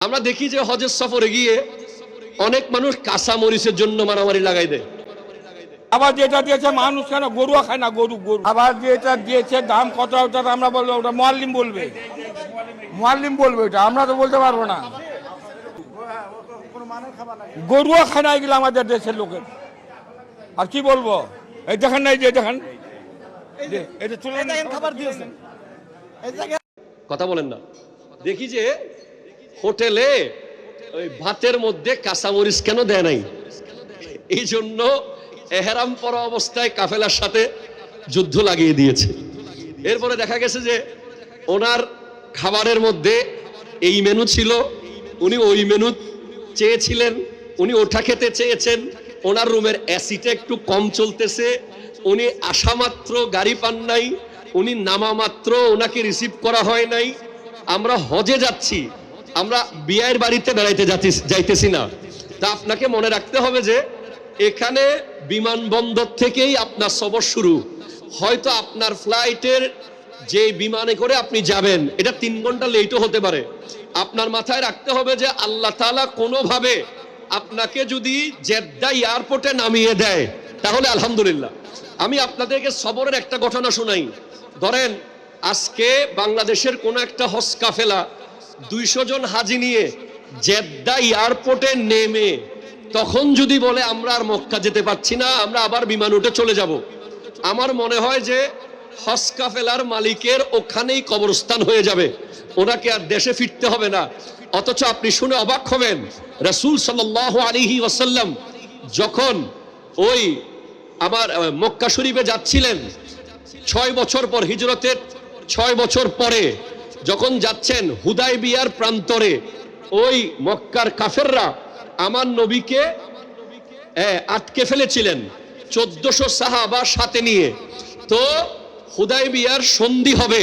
আমরা দেখি যে হজের সফরে গিয়ে অনেক মানুষ কাঁচা মরিচের জন্য মারামারি লাগাই দেয়। আবার যেটা দিয়েছে মানুষ কেন গরুও খায় না, গরু গরু। আবার যেটা দিয়েছে দাম কত, ওটা আমরা বলবো, ওটা মুআল্লিম বলবে, মুআল্লিম বলবে, এটা আমরা তো বলতে পারবো না। গরুও খায় না এগুলো আমাদের দেশের লোকের। আর কি বলবো, এই দেখেন না, এই যে দেখেন খাবার দিয়েছেন, কথা বলেন না। দেখি যে হোটেলে ওই ভাতের মধ্যে কাঁচামরিচ কেন দেয় নাই, এই জন্য এহরাম পরা অবস্থায় কাফেলার সাথে যুদ্ধ লাগিয়ে দিয়েছে। এরপরে দেখা গেছে যে ওনার খাবারের মধ্যে এই মেনু ছিল, উনি ওই মেনু চেয়েছিলেন, উনি ওঠা খেতে চেয়েছেন, ওনার রুমের এসিটা একটু কম চলতেছে, উনি আসা মাত্র গাড়ি পান নাই, উনি নামা মাত্র ওনাকে রিসিভ করা হয় নাই। আমরা হজে যাচ্ছি, আমরা বিয়ের বাড়িতে বেড়াইতে যাইতেছি না। তা আপনাকে মনে রাখতে হবে যে এখানে বিমানবন্দর থেকেই আপনার সফর শুরু। হয়তো আপনার ফ্লাইটের যে বিমানে করে আপনি যাবেন এটা 3 ঘন্টা লেটও হতে পারে। আপনার মাথায় রাখতে হবে যে আল্লাহ তাআলা কোনোভাবে আপনাকে যদি জেদ্দা এয়ারপোর্টে নামিয়ে দেয় তাহলে আলহামদুলিল্লাহ। আমি আপনাদেরকে সবরের একটা ঘটনা শোনাই। ধরেন আজকে বাংলাদেশের কোনো একটা হজ কাফেলা 200 জন হাজি নিয়ে জেদ্দা এয়ারপোর্টে নেমে তখন যদি বলে আমরা আর মক্কা যেতে পারছি না, আমরা আবার বিমান উঠে চলে যাব, আমার মনে হয় যে হজ কাফেলার মালিকের ওখানেই কবরস্থান হয়ে যাবে, ওনাকে আর দেশে ফিরতে হবে না। অথচ আপনি শুনে অবাক হবেন, রাসূল সাল্লাল্লাহু আলাইহি ওয়াসাল্লাম যখন ওই আমার মক্কা শরীফে যাচ্ছিলেন 6 বছর পর, হিজরতের 6 বছর পরে যখন যাচ্ছেন হুদায়বিয়ার প্রান্তরে, ওই মক্কার কাফেররা আমার নবীকে আটকে ফেলেছিলেন 1400 সাহাবা সাথে নিয়ে। তো হুদায়বিয়ার সন্ধি হবে,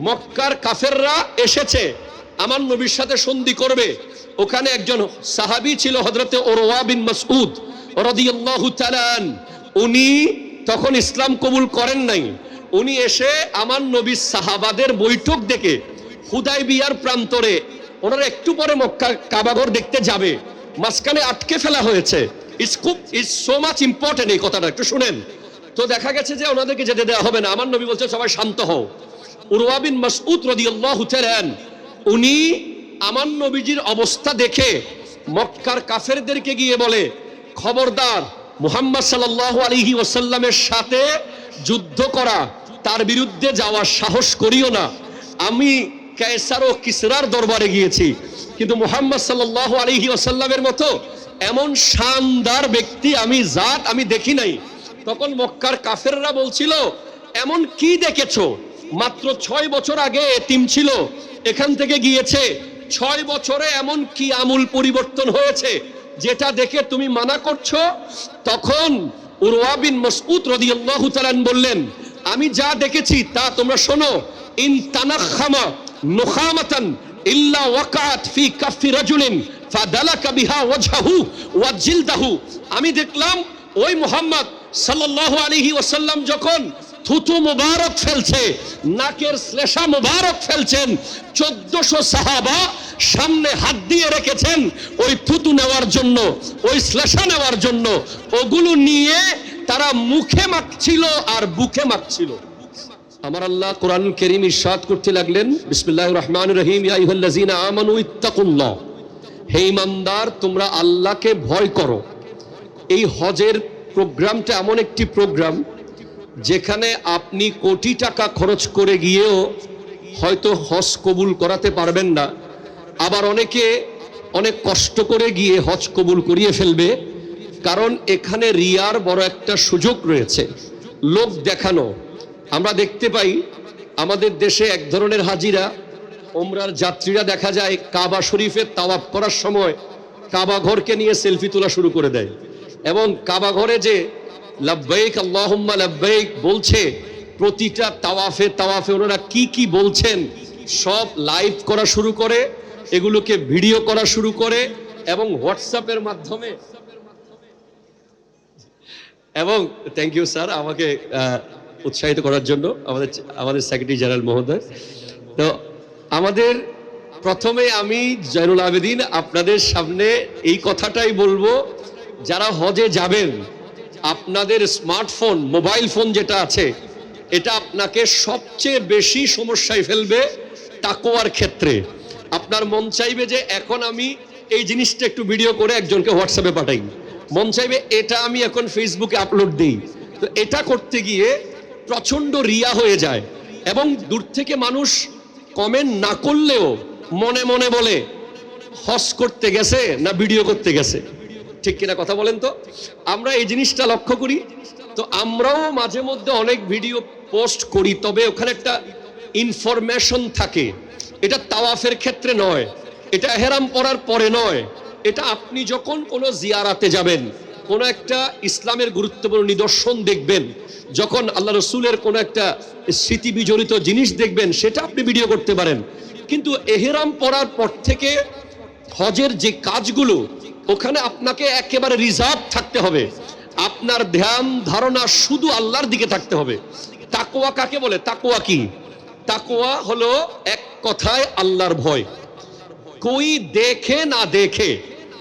মক্কার কাফেররা এসেছে আমার নবীর সাথে সন্ধি করবে। ওখানে একজন সাহাবী ছিল হযরতে উরওয়া বিন মাসউদ রাদিয়াল্লাহু তাআলা, উনি তখন ইসলাম কবুল করেন নাই। উনি এসে আমার নবীর সাহাবাদের বৈঠক দেখে হুদায়বিয়ার প্রান্তরে, ওনারা একটু পরে মক্কা কাবাঘর দেখতে যাবে, মাঝখানে আটকে ফেলা হয়েছে। ইটস সো মাচ ইম্পর্টেন্ট, এই কথাটা একটু শুনেন। তো দেখা গেছে যে ওনাদেরকে যেতে দেওয়া হবে না। আমার নবী বলছে সবাই শান্ত হও। উরওয়া বিন মাসউদ রাদিয়াল্লাহু তাআলা উনি আমার নবীজির অবস্থা দেখে মক্কার কাফেরদেরকে গিয়ে বলে, খবরদার মুহাম্মদ সাল্লাল্লাহু আলাইহি ওয়াসাল্লামের সাথে যুদ্ধ করা, তার বিরুদ্ধে যাওয়ার সাহস করিও না। আমি কায়সার ও কিসরার দরবারে গিয়েছি, কিন্তু মুহাম্মদ সাল্লাল্লাহু আলাইহি ওয়াসাল্লামের মতো এমন শানদার ব্যক্তি আমি দেখি নাই। তখন মক্কার কাফেররা বলছিল, এমন কি দেখেছো? মাত্র 6 বছর আগে এতিম ছিল, এখান থেকে গিয়েছে, 6 বছরে এমন কি আমূল পরিবর্তন হয়েছে যেটা দেখে তুমি মানা করছো? তখন উরওয়া বিন মাসউদ রাদিয়াল্লাহু তাআলা বললেন, আমি যা দেখেছি তা তোমরা শোনো। ইন তানাখামা নুখামাতান ইল্লা ওয়াকাত ফি কাফি রাজুলিন ফাদালাকা বিহা ওয়াজহাহু ওয়া জিলদাহু। আমি দেখলাম ওই মুহাম্মদ সাল্লাল্লাহু আলাইহি ওয়াসাল্লাম যখন থুতু মুবারক ফেলছে, নাকের শ্লেষা মুবারক ফেলছেন, 1400 সাহাবা সামনে হাত দিয়ে রেখেছেন ওই থুতু নেওয়ার জন্য, ওই শ্লেষা নেওয়ার জন্য। ওগুলো নিয়ে তারা মুখে মাখছিল আর বুকে মাখছিল। আমার আল্লাহ কোরআনুল কারীম ইরশাদ করতে লাগলেন, বিসমিল্লাহির রহমানির রহিম, ইয়া আইয়ুহাল্লাযীনা আমানু ইত্তাকুল্লাহ, হে ঈমানদার তোমরা আল্লাহকে ভয় করো। এই হজের প্রোগ্রামটা এমন একটি প্রোগ্রাম যেখানে আপনি কোটি টাকা খরচ করে গিয়েও হয়তো হজ কবুল করাতে পারবেন না, আবার অনেকে অনেক কষ্ট করে গিয়ে হজ কবুল করিয়ে ফেলবে। কারণ এখানে রিয়ার বড় একটা সুযোগ রয়েছে, লোক দেখানো। আমরা দেখতে পাই আমাদের দেশে এক ধরনের হাজিরা, ওমরার যাত্রীরা দেখা যায় কাবা শরীফের তাওয়াফ করার সময় কাবা ঘরকে নিয়ে সেলফি তোলা শুরু করে দেয়, এবং কাবা ঘরে যে লাব্বাইক আল্লাহুম্মা লাব্বাইক বলছে, প্রতিটা তাওয়াফে ওনারা কি বলছেন সব লাইভ করা শুরু করে, এগুলোকে ভিডিও করা শুরু করে, এবং হোয়াটসঅ্যাপের মাধ্যমে। এবং থ্যাংক ইউ স্যার আমাকে উৎসাহিত করার জন্য, আমাদের সেক্রেটারি জেনারেল মহোদয়। তো আমাদের প্রথমে আমি জয়নুল আবেদিন আপনাদের সামনে এই কথাটাই বলবো, যারা হজে যাবেন আপনাদের স্মার্টফোন মোবাইল ফোন যেটা আছে এটা আপনাকে সবচেয়ে বেশি সমস্যায় ফেলবে তাকওয়ার ক্ষেত্রে। আপনার মন চাইবে যে এখন আমি এই জিনিসটা একটু ভিডিও করে একজনকে হোয়াটসঅ্যাপে পাঠাই, মন চাইবে এটা আমি এখন ফেসবুকে আপলোড দিই। তো এটা করতে গিয়ে প্রচন্ড রিয়া হয়ে যায় এবং দূর থেকে মানুষ কমেন্ট না করলেও মনে মনে বলে হজ করতে গেছে না ভিডিও করতে গেছে, ঠিক কিনা কথা বলেন তো? আমরা এই জিনিসটা লক্ষ্য করি। তো আমরাও মাঝে মধ্যে অনেক ভিডিও পোস্ট করি, তবে ওখানে একটা ইনফরমেশন থাকে। এটা তাওয়াফের ক্ষেত্রে নয়, এটা এহরাম পরার পরে নয়, এটা আপনি যখন কোনো জিয়ারাতে যাবেন, কোনো একটা ইসলামের গুরুত্বপূর্ণ নিদর্শন দেখবেন, যখন আল্লাহ রসুলের কোনো একটা স্মৃতি বিজড়িত জিনিস দেখবেন, সেটা আপনি ভিডিও করতে পারেন। কিন্তু এহরাম পরার পর থেকে হজের যে কাজগুলো, ওখানে আপনাকে একেবারে রিজার্ভ থাকতে হবে। আপনার ধ্যান ধারণা শুধু আল্লাহর দিকে থাকতে হবে। তাকওয়া কাকে বলে? তাকওয়া কি? তাকওয়া হলো এক কথায় আল্লাহর ভয়। কোই দেখে না দেখে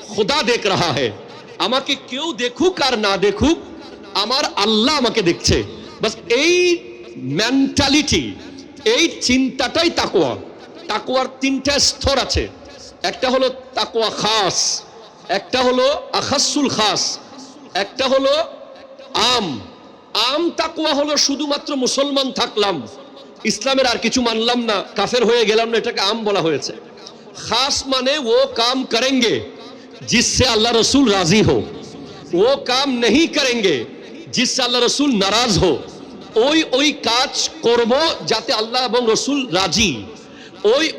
খোদা দেখ রাহা হ্যায়। আমাকে কেউ দেখুক আর না দেখুক, আমার আল্লাহ আমাকে দেখছে। বাস এই মেন্টালিটি, এই চিন্তাটাই তাকওয়া। তাকওয়ার তিনটা স্তর আছে। একটা হলো তাকওয়া খাস, একটা হলো আখাসুল খাস, একটা হলো আম। আম তাকওয়া হলো শুধুমাত্র মুসলমান থাকলাম, ইসলামের আর কিছু মানলাম না, কাফের হয়ে গেলাম না, এটাকে আম বলা হয়েছে। খাস মানে ও কাম করেंगे जिससे अल्लाह रसूल राजी हो, वो काम नहीं करेंगे जिससे अल्लाह रसूल नाराज हो। ওই কাজ করব যাতে আল্লাহ এবং রসুল রাজি,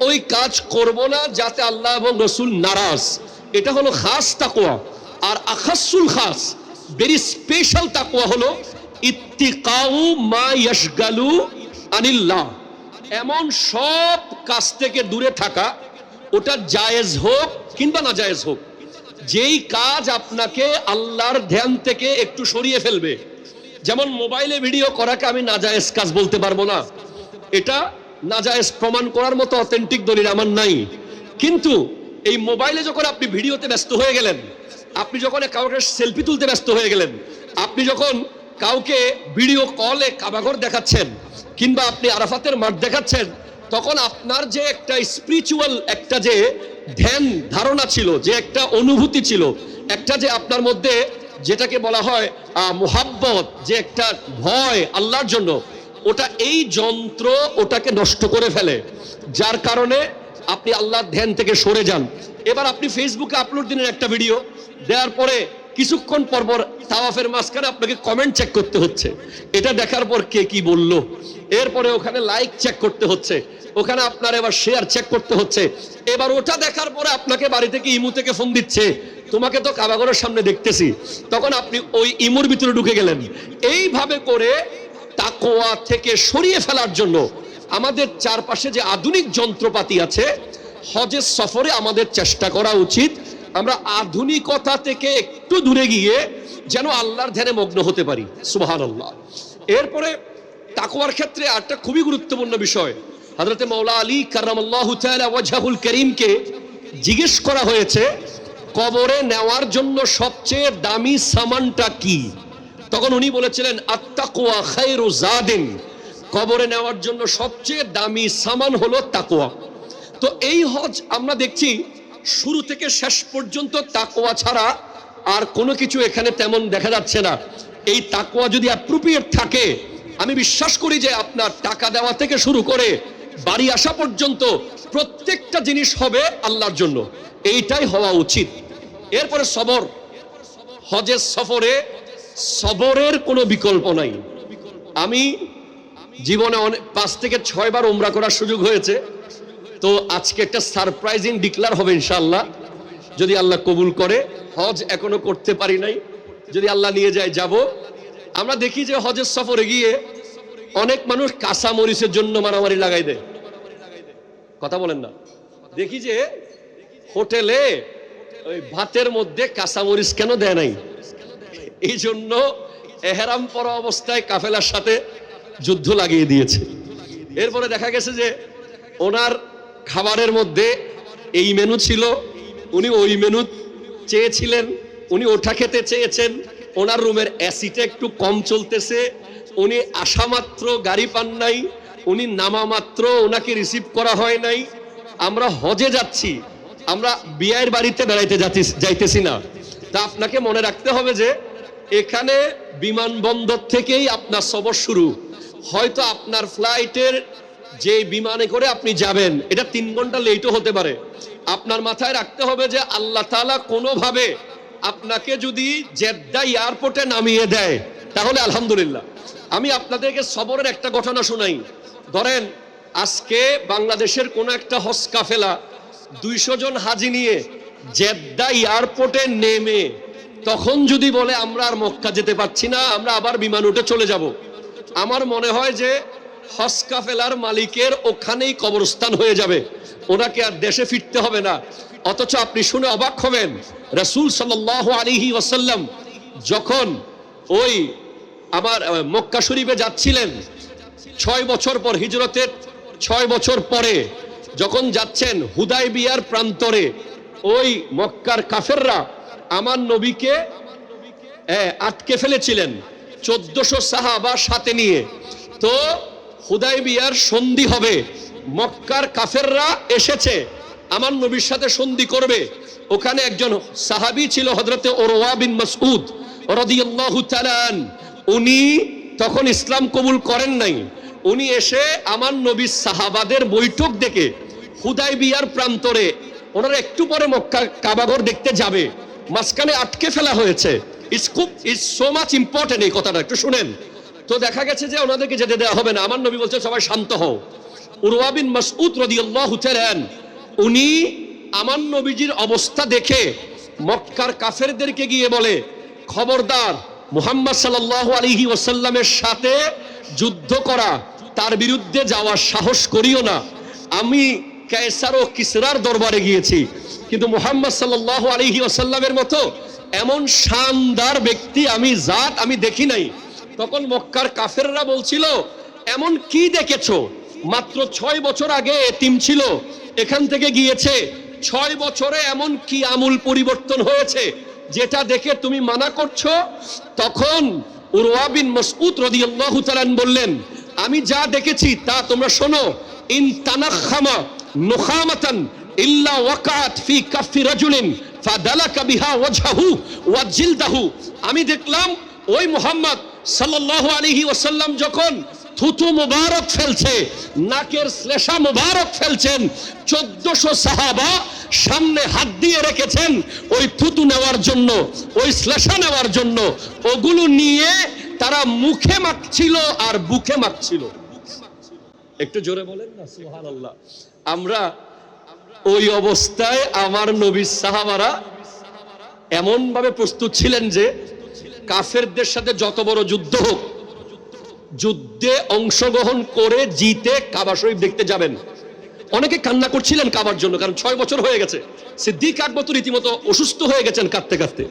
ওই কাজ করব না যাতে আল্লাহ এবং রসুল নারাজ। এটা হলো খাস তাকওয়া। আর আখাসুল খাস, ভেরি স্পেশাল তাকওয়া হলো ইত্তিকাউ মা ইয়াশগালু আনিল্লাহ। এমন সব কাজ থেকে দূরে থাকা, ওটা জায়েজ হোক কিংবা না জায়েজ হোক, যেই কাজ আপনাকে আল্লাহর ধ্যান থেকে একটু সরিয়ে ফেলবে। যেমন মোবাইলে ভিডিও করাকে আমি নাজায়েজ কাজ বলতে পারবো না, এটা নাজায়েজ প্রমাণ করার মতো অথেন্টিক দলিল আমার নাই। কিন্তু এই মোবাইলে যখন আপনি ভিডিওতে ব্যস্ত হয়ে গেলেন, আপনি যখন কাউকে সেলফি তুলতে ব্যস্ত হয়ে গেলেন, আপনি যখন কাউকে ভিডিও কলে কাবাঘর দেখাচ্ছেন কিংবা আপনি আরাফাতের মাঠ দেখাচ্ছেন, তখন আপনার যে একটা স্পিরিচুয়াল একটা যে ধ্যান ধারণা ছিল, যে একটা অনুভূতি ছিল, একটা যে আপনার মধ্যে যেটাকে বলা হয় মুহাব্বত, যে একটা ভয় আল্লাহর জন্য, ওটা এই যন্ত্র ওটাকে নষ্ট করে ফেলে, যার কারণে আপনি আল্লাহর ধ্যান থেকে সরে যান। এবার আপনি ফেসবুকে আপলোড দিলেন একটা ভিডিও, দেওয়ার পরে কিছুক্ষণ পর পর তাওয়াফের মাঝখানে আপনাকে কমেন্ট চেক করতে হচ্ছে, এটা দেখার পর কে কি বলল, এরপরে ওখানে লাইক চেক করতে হচ্ছে, ওখানে আপনার এবার শেয়ার চেক করতে হচ্ছে, এবার ওটা দেখার পরে আপনাকে বাড়ি থেকে ইমু থেকে ফোন দিচ্ছে, তোমাকে তো কাবাঘরের সামনে দেখতেছি, তখন আপনি ওই ইমুর ভিতরে ঢুকে গেলেন। এইভাবে করে তাকওয়া থেকে সরিয়ে ফেলার জন্য আমাদের চারপাশে যে আধুনিক যন্ত্রপাতি আছে, হজের সফরে আমাদের চেষ্টা করা উচিত আমরা আধুনিকতা থেকে একটু দূরে গিয়ে যেন আল্লাহর ধ্যানে মগ্ন হতে পারি। সুবহানাল্লাহ। এরপরে তাকওয়ার ক্ষেত্রে একটা খুবই গুরুত্বপূর্ণ বিষয়, হযরতে মাওলা আলী কাররামাল্লাহু তাআলা ওয়াজহুল করিমকে জিজ্ঞেস করা হয়েছে কবরে নেওয়ার জন্য সবচেয়ে দামি সামানটা কি? তখন উনি বলেছিলেন আত-তাকওয়া খায়রু জাদিন, কবরে নেওয়ার জন্য সবচেয়ে দামি সামান হলো তাকওয়া। তো এই হজ আমরা দেখছি শুরু থেকে শেষ পর্যন্ত তাকওয়া ছাড়া আর কোনো কিছু এখানে তেমন দেখা যাচ্ছে না। এই তাকওয়া যদি অ্যাপ্রোপ্রিয়েট থাকে, আমি বিশ্বাস করি যে আপনার টাকা দেওয়া থেকে শুরু করে বাড়ি আসা পর্যন্ত প্রত্যেকটা জিনিস হবে আল্লাহর জন্য, এইটাই হওয়া উচিত। এরপরে সবর, হজের সফরে সবরের কোনো বিকল্প নাই। আমি জীবনে 5 থেকে 6 বার উমরা করার সুযোগ হয়েছে, তো আজকে একটা সারপ্রাইজিং ডিক্লার হবে ইনশাআল্লাহ, যদি আল্লাহ কবুল করে। হজ এখনো করতে পারি নাই, যদি আল্লাহ নিয়ে যায় যাব। আমরা দেখি যে হজের সফরে গিয়ে অনেক মানুষ কাঁচা মরিচের জন্য মারামারি লাগাই দেয়, কথা বলেন না। দেখি যে হোটেলে ওই ভাতের মধ্যে কাঁচা মরিচ কেন দেয় নাই, এই জন্য এহরাম পরা অবস্থায় কাফেলার সাথে যুদ্ধ লাগিয়ে দিয়েছে। এরপরে দেখা গেছে যে ওনার খাবারের মধ্যে এই মেনু ছিল, উনি ওই মেনু চেয়েছিলেন, উনি ওটা খেতে চেয়েছেন, ওনার রুমের এসিটা একটু কম চলতেছে, উনি আসা মাত্র গাড়ি পান নাই, উনি নামা মাত্র ওনাকে রিসিভ করা হয় নাই। আমরা হজে যাচ্ছি, আমরা বিয়ের বাড়িতে বেড়াইতে যাইতেছি না। তা আপনাকে মনে রাখতে হবে যে এখানে বিমানবন্দর থেকেই আপনার সফর শুরু। হয়তো আপনার ফ্লাইটের যে বিমানে করে আপনি যাবেন এটা 3 ঘন্টা লেটও হতে পারে। আপনার মাথায় রাখতে হবে যে আল্লাহ তাআলা কোনোভাবে আপনাকে যদি জেদ্দা এয়ারপোর্টে নামিয়ে দেয় তাহলে আলহামদুলিল্লাহ। আমি আপনাদেরকে সবরের একটা ঘটনা শোনাই। ধরেন আজকে বাংলাদেশের কোন একটা হজ কাফেলা 200 জন হাজি নিয়ে জেদ্দা এয়ারপোর্টে নেমে তখন যদি বলে আমরা আর মক্কা যেতে পারছি না, আমরা আবার বিমান উঠে চলে যাব, আমার মনে হয় যে হজ কাফেলার মালিকের ওখানেই কবরস্থান হয়ে যাবে, ওনাকে আর দেশে ফিরতে হবে না। অথচ আপনি শুনে অবাক হবেন, রাসূল সাল্লাল্লাহু আলাইহি ওয়াসাল্লাম যখন ওই আমার মক্কা শরীফে যাচ্ছিলেন 6 বছর পর, হিজরতের 6 বছর পরে যখন যাচ্ছেন হুদায়বিয়ার প্রান্তরে, ওই মক্কার কাফেররা আমার নবীকে আটকে ফেলেছিলেন 1400 সাহাবা সাথে নিয়ে। তো হুদায়বিয়ার সন্ধি হবে, মক্কার কাফেররা এসেছে আমার নবীর সাথে সন্ধি করবে। ওখানে একজন সাহাবী ছিল হযরতে উরওয়া বিন মাসউদ রাদিয়াল্লাহু তাআলা আন, উনি তখন ইসলাম কবুল করেন নাই। উনি এসে আমার নবীর সাহাবাদের বৈঠক দেখে হুদায়বিয়ার প্রান্তরে, ওনারা একটু পরে মক্কার কাবাঘর দেখতে যাবে, মাঝখানে আটকে ফেলা হয়েছে। ইটস সো মাচ ইম্পর্টেন্ট, এই কথাটা একটু শুনেন। তো দেখা গেছে যে ওনাদেরকে যেতে দেওয়া হবে না। আমার নবী বলছে সবাই শান্ত হও। উরওয়া বিন মাসউদ রাদিয়াল্লাহু তাআলা আন উনি আমার নবীজির অবস্থা দেখে মক্কার কাফেরদেরকে গিয়ে বলে, খবরদার মুহাম্মদ সাল্লাল্লাহু আলাইহি ওয়াসাল্লামের সাথে যুদ্ধ করা, তার বিরুদ্ধে যাওয়ার সাহস করিও না। আমি কায়সার ও কিসরার দরবারে গিয়েছি, কিন্তু মুহাম্মদ সাল্লাল্লাহু আলাইহি ওয়াসাল্লামের মতো এমন শানদার ব্যক্তি আমি জাত আমি দেখি নাই। তখন মক্কার কাফেররা বলছিল, এমন কি দেখেছো? মাত্র 6 বছর আগে এতিম ছিল, এখান থেকে গিয়েছে, 6 বছরে এমন কি আমূল পরিবর্তন হয়েছে যেটা দেখে তুমি মানা করছো? তখন উরওয়া বিন মাসউদ রাদিয়াল্লাহু তাআলা বললেন, আমি যা দেখেছি তা তোমরা শোনো। ইন তানাখামা নুখামাতান ইল্লা ওয়াকাত ফি কাফি রাজুলিন ফাদালাকা বিহা ওয়াজহাহু ওয়া জিলদাহু। আমি দেখলাম ওই মুহাম্মদ সাল্লাল্লাহু আলাইহি ওয়াসাল্লাম যখন থুতু মুবারক ফেলছে, নাকের শ্লেষা মুবারক ফেলছেন, 1400 সাহাবা সামনে হাত দিয়ে রেখেছেন ওই থুতু নেওয়ার জন্য, ওই শ্লেষা নেওয়ার জন্য। ওগুলো নিয়ে তারা মুখে মাখছিল আর বুকে মাখছিল। একটু জোরে বলেন না সুবহানাল্লাহ। আমরা ওই অবস্থায় আমার নবীর সাহাবারা এমন ভাবে প্রস্তুত ছিলেন যে কাফেরদের সাথে যত বড় যুদ্ধ হোক, যুদ্ধে অংশগ্রহণ করে জিতে কাবা শরীফ দেখতে যাবেন। অনেকে কান্না করছিলেন কাবার জন্য, কারণ 6 বছর হয়ে গেছে। সিদ্দিক আকবর তো রীতিমতো অসুস্থ হয়ে গেছেন কাঁদতে কাঁদতে।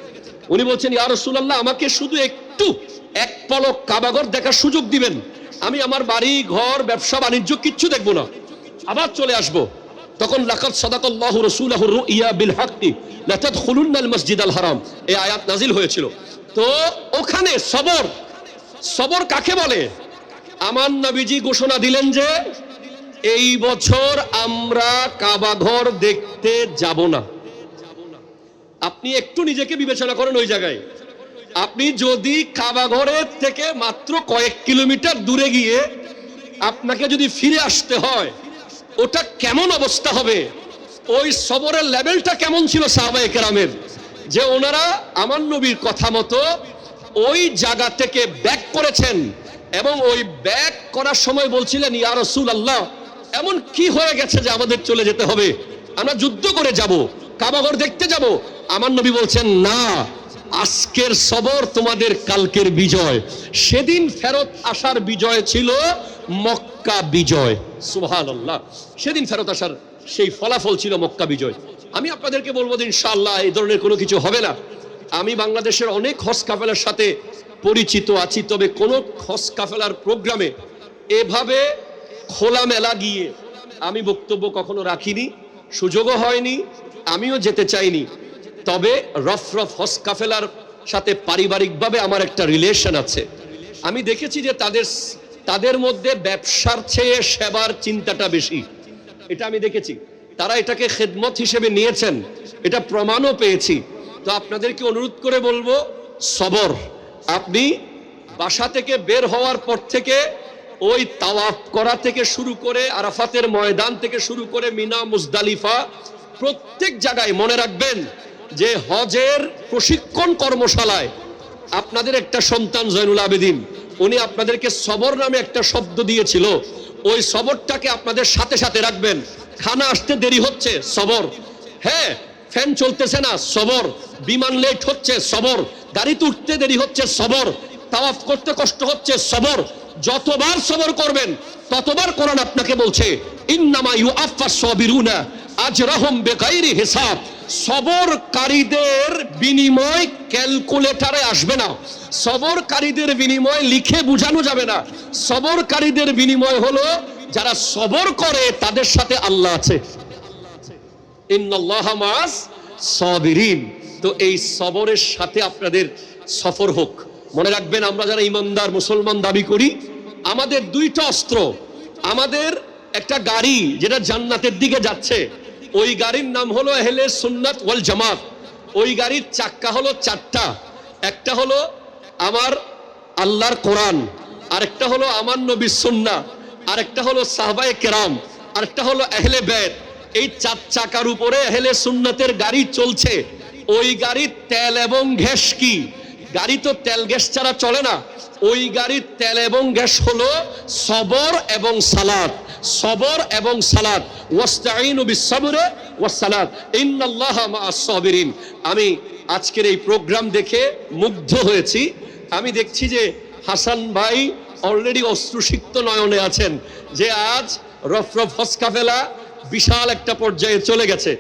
উনি বলছেন, ইয়া রাসূলুল্লাহ, আমাকে শুধু একটু এক পলক কাবাঘর দেখার সুযোগ দিবেন, আমি আমার বাড়ি ঘর ব্যবসা বাণিজ্য কিচ্ছু দেখবো না, আবার চলে আসবো। তখন লাকাদ সাদাকাল্লাহু রাসূলাহুর রুইয়া বিল হাক্কি লা তাদখুলুন্নাল মসজিদাল হারাম, এই আয়াত নাজিল হয়েছিল। তো ওখানে সবর কাকে বলে? আমার নবীজি ঘোষণা দিলেন যে এই বছর আমরা কাবাঘর দেখতে যাব না। আপনি একটু নিজেকে বিবেচনা করেন ওই জায়গায়। আপনি যদি কাবাঘরের থেকে মাত্র কয়েক কিলোমিটার দূরে গিয়ে আপনাকে যদি ফিরে আসতে হয়, ওটা কেমন অবস্থা হবে? ওই সবরের লেভেলটা কেমন ছিল সাহাবায়ে কেরামের, যে ওনারা আমার নবীর কথা মতো ওই জায়গা থেকে ব্যাক করেছেন, এবং ওই ব্যাক করার সময় বলছিলেন, ইয়া রাসূলুল্লাহ, এমন কি হয়ে গেছে যে আমাদের চলে যেতে হবে? আমরা যুদ্ধ করে যাব, কাবাঘর দেখতে যাব। আমার নবী বলছেন, না, আজকের সবর তোমাদের কালকের বিজয়। সেদিন ফেরত আসার বিজয় ছিল মক্কা বিজয়। সুবহানাল্লাহ, সেদিন ফেরত আসার সেই ফলাফল ছিল মক্কা বিজয়। আমি আপনাদেরকে বলবো যে ইনশাআল্লাহ এই ধরনের কোনো কিছু হবে না। আমি বাংলাদেশের অনেক হজ কাফেলার সাথে পরিচিত আছি, তবে কোন হজ কাফেলার প্রোগ্রামে এভাবে খোলামেলা গিয়ে আমি বক্তব্য কখনো রাখিনি। সুযোগও হয়নি, আমিও যেতে চাইনি। তবে রফরফ হজ কাফেলার সাথে পারিবারিকভাবে আমার একটা রিলেশন আছে। আমি দেখেছি যে তাদের মধ্যে ব্যবসার চেয়ে সেবার চিন্তাটা বেশি। এটা আমি দেখেছি। তারা এটাকে খেদমত হিসেবে নিয়েছেন, এটা প্রমাণও পেয়েছি। তো আপনাদেরকে অনুরোধ করে বলবো, সবর। আপনি বাসা থেকে বের হওয়ার পর থেকে ওই তাওয়াফ করা থেকে শুরু করে আরাফাতের ময়দান থেকে শুরু করে মিনা, মুজদালিফা, প্রত্যেক জায়গায় মনে রাখবেন যে হজের প্রশিক্ষণ কর্মশালায় আপনাদের একটা সন্তান জয়নুল আবেদিন, উনি আপনাদেরকে সবর নামে একটা শব্দ দিয়েছিল। ওই সবরটাকে আপনাদের সাথে সাথে রাখবেন। খানা আসতে দেরি হচ্ছে, সবর। হ্যাঁ, ফ্যান চলতেছে না, সবর। বিমান লেট হচ্ছে, সবর। গাড়িতে উঠতে দেরি হচ্ছে, সবর। তাওয়াফ করতে কষ্ট হচ্ছে, সবর। যতবার সবর করবেন ততবার কোরআন আপনাকে বলছে ইন্নামা ইউআফফাস সাবিরুনা আজরাহুম বিগাইরি হিসাব। সবরকারীদের বিনিময় ক্যালকুলেটরে আসবে না, সবরকারীদের বিনিময় লিখে বোঝানো যাবে না। সবরকারীদের বিনিময় হলো যারা সবর করে তাদের সাথে আল্লাহ আছে। ইন্নাল্লাহা মাআস সাবিরিন। তো এই সবরের সাথে আপনাদের সফর হোক। মনে রাখবেন, আমরা যারা ইমানদার মুসলমান দাবি করি, আমাদের দুইটা অস্ত্র। আমাদের একটা গাড়ি যেটা জান্নাতের দিকে যাচ্ছে, ওই গাড়ির নাম হলো আহলে সুন্নাত ওয়াল জামাত। ওই গাড়ির চাক্কা হলো চারটা। একটা হলো আমার আল্লাহর কোরআন, আরেকটা হলো আমার নবীর সুন্নাহ, আরেকটা হলো সাহাবায়ে কেরাম, আরেকটা হলো আহলে বাইত। এই চার চাকার উপরে আহলে সুন্নাতের গাড়ি চলছে। ওই গাড়ির তেল এবং গ্যাস কি? গাড়ি তো তেল গ্যাস ছাড়া চলে না। ওই গাড়ির তেল এবং গ্যাস হলো সবর এবং সালাত। সবর এবং সালাত। ওয়াস্তাঈনু বিস-সাবরি ওয়াস-সালাত ইন্নাল্লাহা মা'আস সাবিরিন। আমি আজকের এই প্রোগ্রাম দেখে মুগ্ধ হয়েছি। আমি দেখছি যে হাসান ভাই অলরেডি অশ্রুসিক্ত নয়নে আছেন যে আজ রফরফ হজ কাফেলা বিশাল একটা পর্যায়ে চলে গেছে।